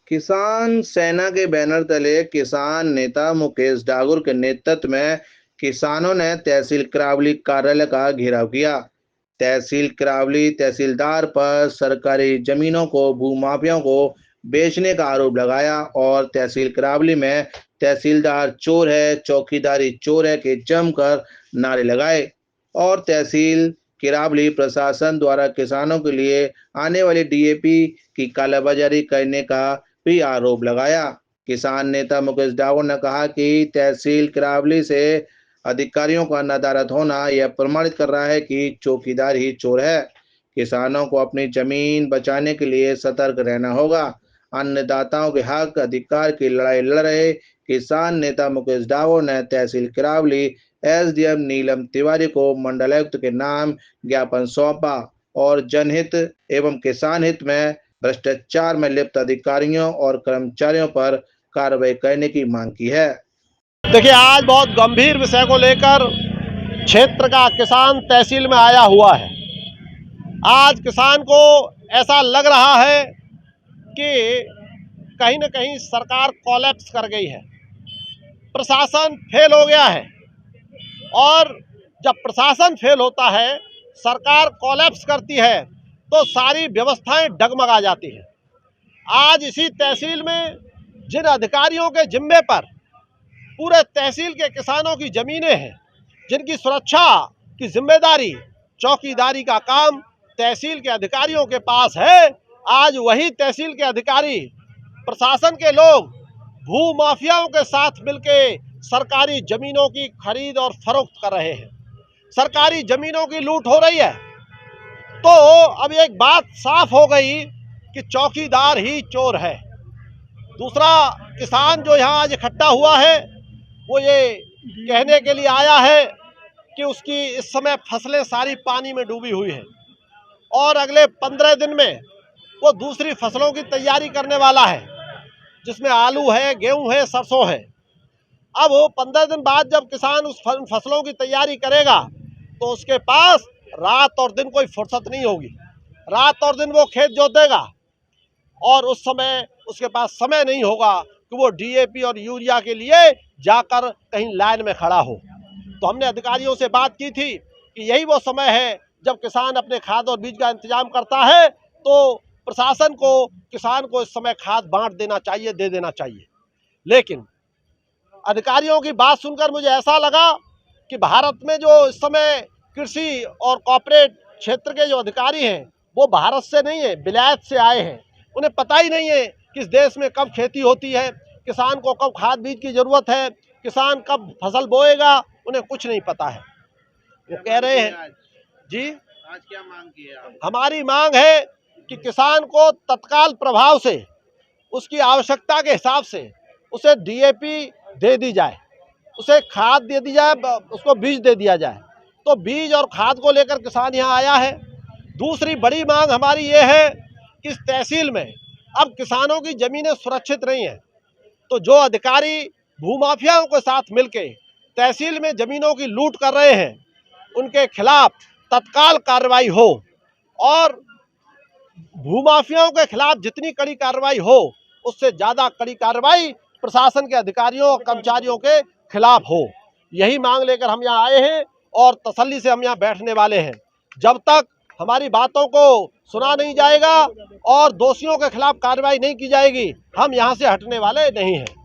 किसान सेना के बैनर तले किसान नेता मुकेश डागुर के नेतृत्व में किसानों ने तहसील करावली कार्यालय का घेराव किया। तहसील करावली तहसीलदार पर सरकारी जमीनों को भूमाफियाओं को बेचने का आरोप लगाया और तहसील करावली में तहसीलदार चोर है, चौकीदारी चोर है के जमकर नारे लगाए और तहसील किरावली प्रशासन द्वारा किसानों के लिए आने वाली डीएपी की कालाबाजारी करने का भी आरोप लगाया। किसान नेता मुकेश डागुर ने कहा कि तहसील किरावली से अधिकारियों का नदारद होना यह प्रमाणित कर रहा है कि चौकीदार ही चोर है। किसानों को अपनी जमीन बचाने के लिए सतर्क रहना होगा। अन्नदाताओं के हक अधिकार की लड़ाई लड़ रहे किसान नेता मुकेश डागुर ने तहसील किरावली एसडीएम नीलम तिवारी को मंडलायुक्त के नाम ज्ञापन सौंपा और जनहित एवं किसान हित में भ्रष्टाचार में लिप्त अधिकारियों और कर्मचारियों पर कार्रवाई करने की मांग की है। देखिए, आज बहुत गंभीर विषय को लेकर क्षेत्र का किसान तहसील में आया हुआ है। आज किसान को ऐसा लग रहा है कि कहीं न कहीं सरकार कोलैप्स कर गई है, प्रशासन फेल हो गया है और जब प्रशासन फेल होता है, सरकार कोलैप्स करती है तो सारी व्यवस्थाएं डगमगा जाती हैं। आज इसी तहसील में जिन अधिकारियों के जिम्मे पर पूरे तहसील के किसानों की ज़मीनें हैं, जिनकी सुरक्षा की जिम्मेदारी, चौकीदारी का काम तहसील के अधिकारियों के पास है, आज वही तहसील के अधिकारी, प्रशासन के लोग भू माफियाओं के साथ मिलके सरकारी ज़मीनों की खरीद और फरोख्त कर रहे हैं। सरकारी ज़मीनों की लूट हो रही है। तो अब एक बात साफ हो गई कि चौकीदार ही चोर है। दूसरा, किसान जो यहाँ आज इकट्ठा हुआ है वो ये कहने के लिए आया है कि उसकी इस समय फसलें सारी पानी में डूबी हुई हैं और अगले 15 दिन में वो दूसरी फसलों की तैयारी करने वाला है, जिसमें आलू है, गेहूं है, सरसों है। अब वो 15 दिन बाद जब किसान उस फसलों की तैयारी करेगा तो उसके पास रात और दिन कोई फुर्सत नहीं होगी। रात और दिन वो खेत जोतेगा और उस समय उसके पास समय नहीं होगा कि वो डीएपी और यूरिया के लिए जाकर कहीं लाइन में खड़ा हो। तो हमने अधिकारियों से बात की थी कि यही वो समय है जब किसान अपने खाद और बीज का इंतजाम करता है, तो प्रशासन को किसान को इस समय खाद बांट देना चाहिए, दे देना चाहिए। लेकिन अधिकारियों की बात सुनकर मुझे ऐसा लगा कि भारत में जो इस समय कृषि और कॉर्पोरेट क्षेत्र के जो अधिकारी हैं वो भारत से नहीं है, विलायत से आए हैं। उन्हें पता ही नहीं है कि इस देश में कब खेती होती है, किसान को कब खाद बीज की ज़रूरत है, किसान कब फसल बोएगा, उन्हें कुछ नहीं पता है। वो कह रहे हैं जी, आज क्या मांग की है आप? हमारी मांग है कि किसान को तत्काल प्रभाव से उसकी आवश्यकता के हिसाब से उसे डीएपी दे दी जाए, उसे खाद दे दी जाए, उसको बीज दे दिया जाए। तो बीज और खाद को लेकर किसान यहाँ आया है। दूसरी बड़ी मांग हमारी ये है कि इस तहसील में अब किसानों की ज़मीनें सुरक्षित नहीं हैं, तो जो अधिकारी भूमाफियाओं के साथ मिलके तहसील में ज़मीनों की लूट कर रहे हैं, उनके खिलाफ तत्काल कार्रवाई हो और भूमाफियाओं के खिलाफ जितनी कड़ी कार्रवाई हो, उससे ज़्यादा कड़ी कार्रवाई प्रशासन के अधिकारियों और कर्मचारियों के खिलाफ हो। यही मांग लेकर हम यहाँ आए हैं और तसल्ली से हम यहाँ बैठने वाले हैं। जब तक हमारी बातों को सुना नहीं जाएगा और दोषियों के खिलाफ कार्रवाई नहीं की जाएगी, हम यहाँ से हटने वाले नहीं हैं।